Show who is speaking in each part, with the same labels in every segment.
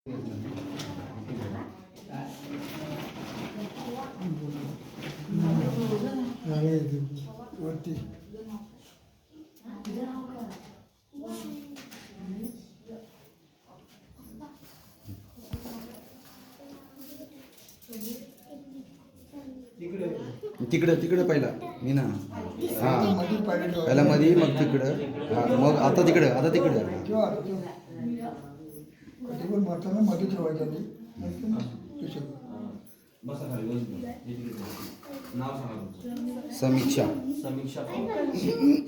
Speaker 1: वरती
Speaker 2: तिकडं तिकडं पहिला मी ना हा पहिला मध्ये मग तिकडं हा मग आता तिकडं आता तिकडं
Speaker 1: कधी पण भरताना मध्ये ठेवायचं
Speaker 2: समीक्षा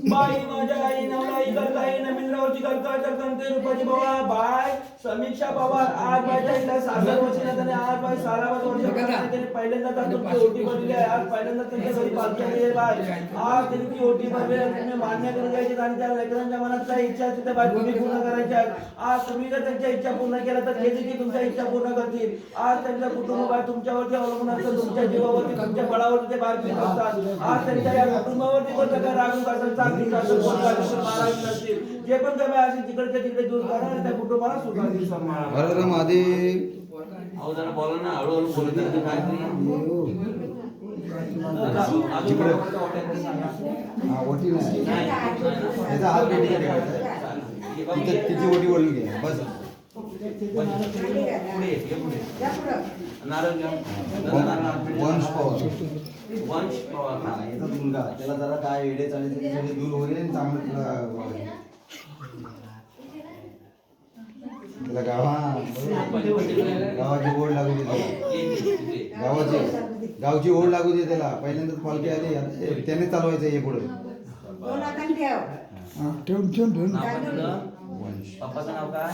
Speaker 3: बाई माझ्या आई नवलाई करताई नमिंद्रावरची करता करते रूपाची बाबा बाय समीक्षा पवार आज माझ्या इला 60 वर्षांना त्याने आज बाय 16 वर्षांना त्याने पहिल्यांदा तर तुमची ओटी भरली आहे आज पहिल्यांदा तुमच्या घरी पालखी आली आहे बाय आज त्यांची ओटी भरली आहे तुम्ही मान्य करून घ्यायची आणि त्या लेकरांच्या मनात काही इच्छा असते बाय तुम्ही पूर्ण करायच्या आज तुम्ही जर त्यांच्या इच्छा पूर्ण केल्या तर ते देखील तुमच्या इच्छा पूर्ण करतील आज त्यांचा कुटुंब बाय तुमच्यावरती अवलंबून असतं तुमच्या जीवावरती तुमच्या बळावरती ते बाहेर फिरत असतात आज त्यांच्या या कुटुंबावरती कोणतं काय रागून असेल चांगली असेल मारावी नसतील जे पण काय असेल तिकडच्या तिकडे दूर करणार त्या कुटुंबाला सुखाची सांभाळा
Speaker 2: हर हर महादेव
Speaker 3: अहो जरा बोला ना हळूहळू बोलत आहे काय
Speaker 2: तिकडे हा ओटी नाही त्याचा हात पेटी तिची ओटी बोलून घे बस
Speaker 3: नारळ घ्या
Speaker 2: वंश पवार
Speaker 3: वंश पवार
Speaker 2: याचा मुलगा त्याला जरा काय वेडे चालले दूर होईल आणि चांगलं त्याला गावाची ओढ लागू दे गावची ओढ लागू दे त्याला पहिल्यांदाच पालखी आली आता त्याने चालवायचं हे पुढे
Speaker 1: ठेवून ठेवून ठेवून
Speaker 2: वंश
Speaker 3: पप्पाचं नाव काय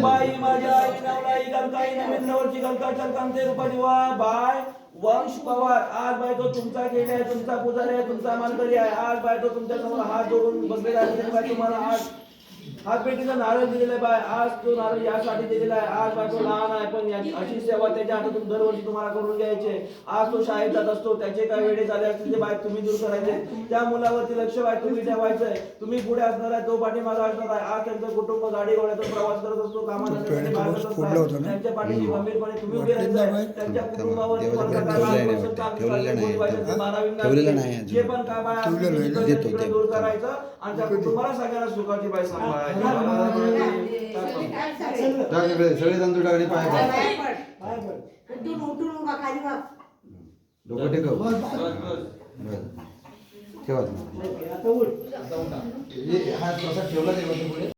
Speaker 3: बाई माझ्या आई नवलाई गलकाई नवीनवरची गलका चलकांते रूपाची वा बाय वंश पवार आज बाय तो तुमचा गेले आहे तुमचा पुजारी आहे तुमचा मानकरी आहे आज बाय तो तुमच्या समोर हात जोडून बसलेला आहे बाय तुम्हाला आज हात पेटीचा नारळ दिलेला आहे बाय आज तो नारळ यासाठी दिलेला आहे आज बाय तो लहान आहे पण अशी सेवा त्याच्या हातातून दरवर्षी तुम्हाला करून घ्यायचे आज तो शाळेत जात असतो त्याचे काय वेळे झाले असतील ते बाय तुम्ही दूर करायचे त्या मुलावरती लक्ष बाय तुम्ही ठेवायचंय तुम्ही पुढे असणार आहे तो पाठीमागे असणार आहे आज त्यांचं कुटुंब गाडी घोड्यातून प्रवास करत असतो कामाला त्यांच्या पाठीशी गंभीरपणे तुम्ही उभे राहायचंय त्यांच्या कुटुंबावरती जे पण काय बाय दूर करायचं आणि त्या कुटुंबाला सगळ्यांना सुखाची बाय सांभाळायची
Speaker 2: सगळे तांदूळ टाकले पाय डोकं टेकव ठेवा हा प्रसाद ठेवला पुढे